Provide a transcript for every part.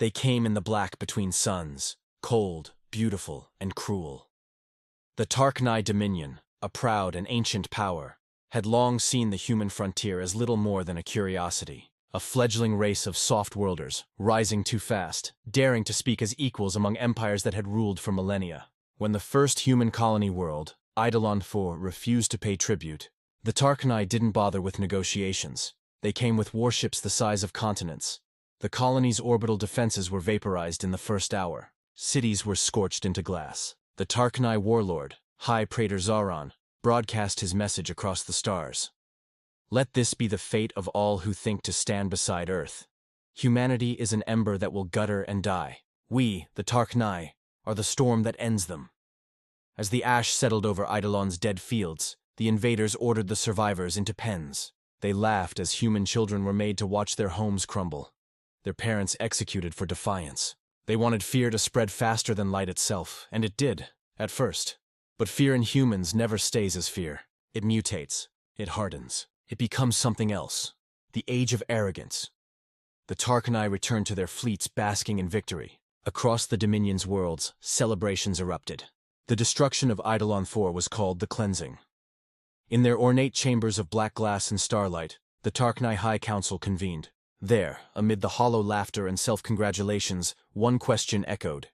They came in the black between suns, cold, beautiful, and cruel. The Tarknai Dominion, a proud and ancient power, had long seen the human frontier as little more than a curiosity, a fledgling race of soft-worlders, rising too fast, daring to speak as equals among empires that had ruled for millennia. When the first human colony world, Eidolon IV, refused to pay tribute, the Tarknai didn't bother with negotiations. They came with warships the size of continents. The colony's orbital defenses were vaporized in the first hour. Cities were scorched into glass. The Tarknai warlord, High Praetor Zaron, broadcast his message across the stars. Let this be the fate of all who think to stand beside Earth. Humanity is an ember that will gutter and die. We, the Tarknai, are the storm that ends them. As the ash settled over Eidolon's dead fields, the invaders ordered the survivors into pens. They laughed as human children were made to watch their homes crumble, their parents executed for defiance. They wanted fear to spread faster than light itself, and it did, at first. But fear in humans never stays as fear. It mutates, it hardens, it becomes something else. The age of arrogance. The Tarknai returned to their fleets basking in victory. Across the Dominion's worlds, celebrations erupted. The destruction of Eidolon IV was called the Cleansing. In their ornate chambers of black glass and starlight, the Tarknai High Council convened. There, amid the hollow laughter and self-congratulations, one question echoed.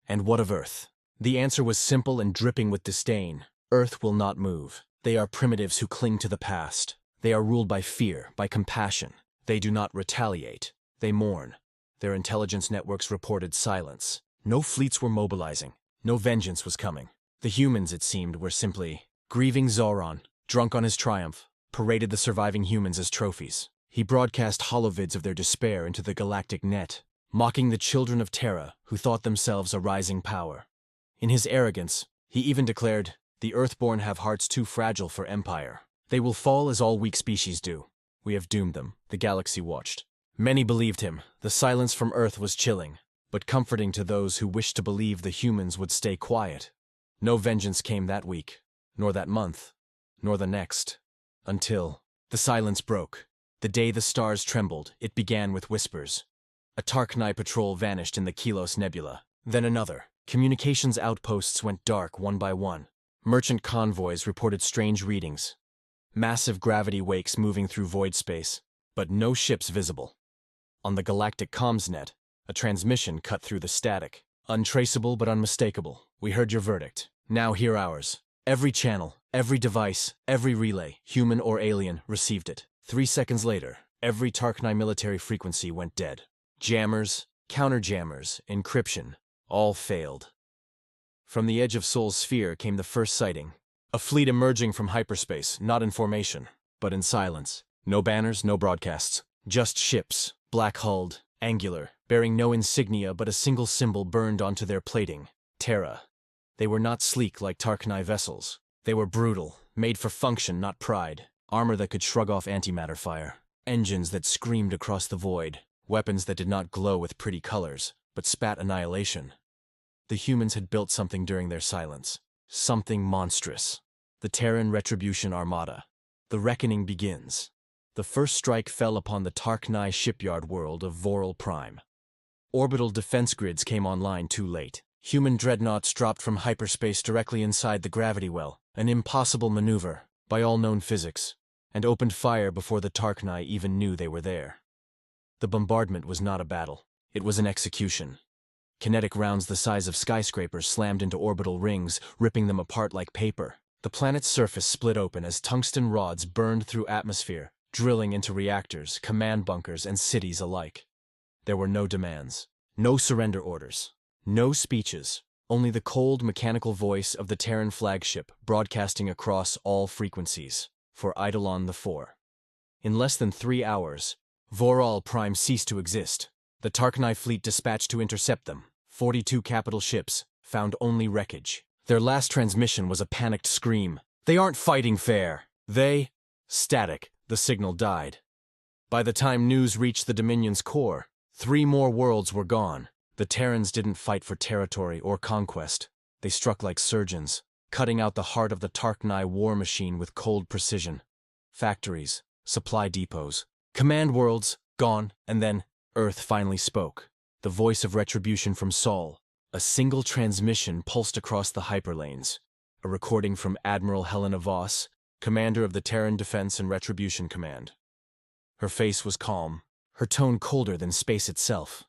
And what of Earth? The answer was simple and dripping with disdain. Earth will not move. They are primitives who cling to the past. They are ruled by fear, by compassion. They do not retaliate. They mourn. Their intelligence networks reported silence. No fleets were mobilizing. No vengeance was coming. The humans, it seemed, were simply grieving. Zaron, drunk on his triumph, paraded the surviving humans as trophies. He broadcast holovids of their despair into the galactic net, mocking the children of Terra who thought themselves a rising power. In his arrogance, he even declared, "The Earthborn have hearts too fragile for empire. They will fall as all weak species do. We have doomed them." The galaxy watched. Many believed him. The silence from Earth was chilling, but comforting to those who wished to believe the humans would stay quiet. No vengeance came that week, nor that month, nor the next, until the silence broke. The day the stars trembled, it began with whispers. A Tarknai patrol vanished in the Kilos Nebula. Then another. Communications outposts went dark one by one. Merchant convoys reported strange readings. Massive gravity wakes moving through void space, but no ships visible. On the galactic comms net, a transmission cut through the static. "Untraceable but unmistakable. We heard your verdict. Now hear ours." Every channel, every device, every relay, human or alien, received it. 3 seconds later, every Tarknai military frequency went dead. Jammers, counterjammers, encryption, all failed. From the edge of Sol's sphere came the first sighting. A fleet emerging from hyperspace, not in formation, but in silence. No banners, no broadcasts. Just ships, black-hulled, angular, bearing no insignia but a single symbol burned onto their plating: Terra. They were not sleek like Tarknai vessels. They were brutal, made for function, not pride. Armor that could shrug off antimatter fire. Engines that screamed across the void. Weapons that did not glow with pretty colors, but spat annihilation. The humans had built something during their silence. Something monstrous. The Terran Retribution Armada. The reckoning begins. The first strike fell upon the Tarknai shipyard world of Voral Prime. Orbital defense grids came online too late. Human dreadnoughts dropped from hyperspace directly inside the gravity well, an impossible maneuver, by all known physics, and opened fire before the Tarknai even knew they were there. The bombardment was not a battle. It was an execution. Kinetic rounds the size of skyscrapers slammed into orbital rings, ripping them apart like paper. The planet's surface split open as tungsten rods burned through atmosphere, drilling into reactors, command bunkers, and cities alike. There were no demands, no surrender orders, no speeches, only the cold mechanical voice of the Terran flagship broadcasting across all frequencies for Eidolon IV. In less than 3 hours, Voral Prime ceased to exist. The Tarknai fleet dispatched to intercept them. 42 capital ships found only wreckage. Their last transmission was a panicked scream. "They aren't fighting fair. They..." Static. The signal died. By the time news reached the Dominion's core, 3 more worlds were gone. The Terrans didn't fight for territory or conquest. They struck like surgeons, cutting out the heart of the Tarknai war machine with cold precision. Factories, supply depots, command worlds, gone, and then Earth finally spoke. the voice of retribution from Sol. A single transmission pulsed across the hyperlanes, a recording from Admiral Helena Voss, commander of the Terran Defense and Retribution Command. Her face was calm, her tone colder than space itself.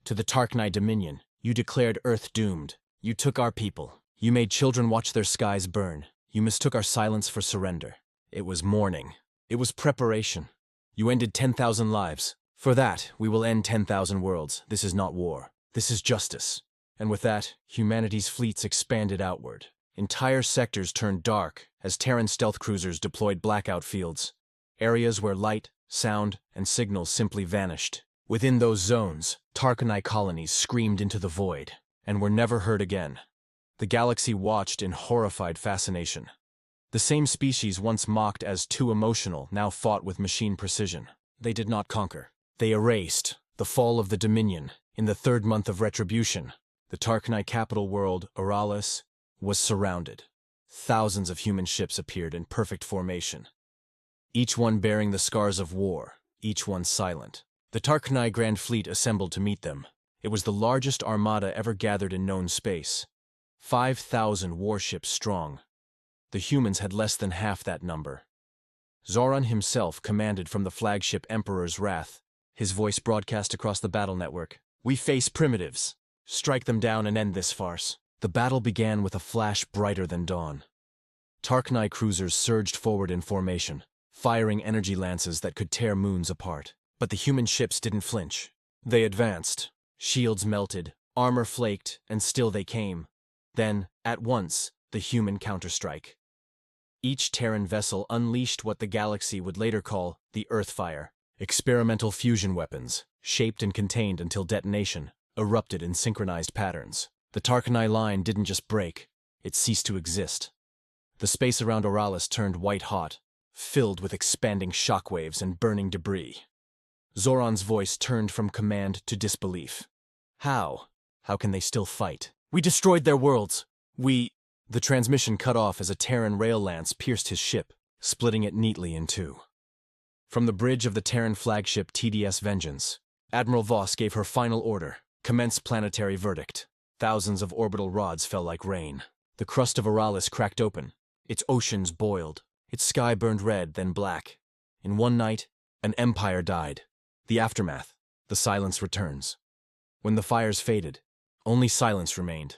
To the Tarknai Dominion, you declared Earth doomed. You took our people. You made children watch their skies burn. You mistook our silence for surrender. It was mourning. It was preparation. You ended 10,000 lives. For that, we will end 10,000 worlds. This is not war. This is justice. And with that, humanity's fleets expanded outward. Entire sectors turned dark as Terran stealth cruisers deployed blackout fields. Areas where light, sound, and signals simply vanished. Within those zones, Tarknai colonies screamed into the void and were never heard again. The galaxy watched in horrified fascination. The same species once mocked as too emotional now fought with machine precision. They did not conquer. They erased. The fall of the Dominion. In the third month of retribution, the Tarknai capital world, Oralis, was surrounded. Thousands of human ships appeared in perfect formation, each one bearing the scars of war, each one silent. The Tarknai Grand Fleet assembled to meet them. It was the largest armada ever gathered in known space, 5,000 warships strong. The humans had less than half that number. Zoran himself commanded from the flagship Emperor's Wrath, his voice broadcast across the battle network. We face primitives. Strike them down and end this farce. The battle began with a flash brighter than dawn. Tarknai cruisers surged forward in formation, firing energy lances that could tear moons apart. But the human ships didn't flinch. They advanced. Shields melted, armor flaked, and still they came. Then, at once, the human counterstrike. Each Terran vessel unleashed what the galaxy would later call the Earthfire. Experimental fusion weapons, shaped and contained until detonation, erupted in synchronized patterns. The Tarknai line didn't just break, it ceased to exist. The space around Oralis turned white-hot, filled with expanding shockwaves and burning debris. Zoran's voice turned from command to disbelief. How? How can they still fight? We destroyed their worlds. The transmission cut off as a Terran rail lance pierced his ship, splitting it neatly in two. From the bridge of the Terran flagship TDS Vengeance, Admiral Voss gave her final order: commence planetary verdict. Thousands of orbital rods fell like rain. The crust of Oralis cracked open. Its oceans boiled. Its sky burned red, then black. In one night, an empire died. The aftermath, the silence returns. When the fires faded, only silence remained.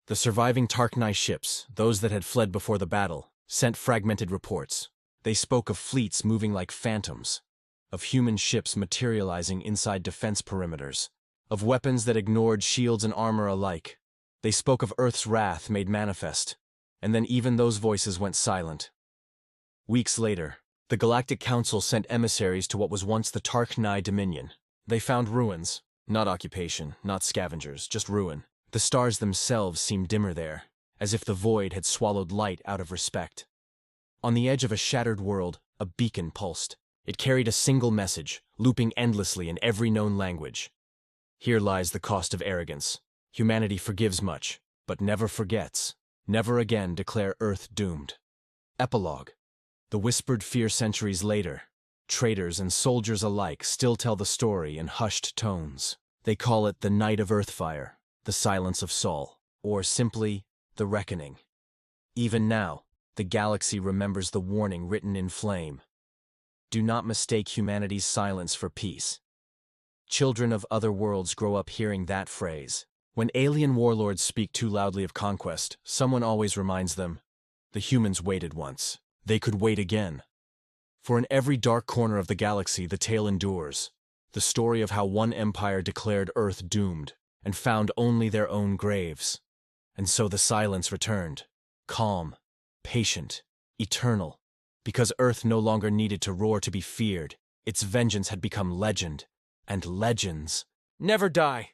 The surviving Tarknai ships, those that had fled before the battle, sent fragmented reports. They spoke of fleets moving like phantoms, of human ships materializing inside defense perimeters, of weapons that ignored shields and armor alike. They spoke of Earth's wrath made manifest, and then even those voices went silent. Weeks later, the Galactic Council sent emissaries to what was once the Tarknai Dominion. They found ruins, not occupation, not scavengers, just ruin. The stars themselves seemed dimmer there, as if the void had swallowed light out of respect. On the edge of a shattered world, a beacon pulsed. It carried a single message, looping endlessly in every known language. Here lies the cost of arrogance. Humanity forgives much, but never forgets. Never again declare Earth doomed. Epilogue. The whispered fear centuries later. Traitors and soldiers alike still tell the story in hushed tones. They call it the Night of Earthfire, the Silence of Sol, or simply, the Reckoning. Even now, the galaxy remembers the warning written in flame. Do not mistake humanity's silence for peace. Children of other worlds grow up hearing that phrase. When alien warlords speak too loudly of conquest, someone always reminds them, the humans waited once. They could wait again. For in every dark corner of the galaxy, the tale endures. The story of how one empire declared Earth doomed and found only their own graves. And so the silence returned, calm, patient, eternal, because Earth no longer needed to roar to be feared. Its vengeance had become legend, and legends never die.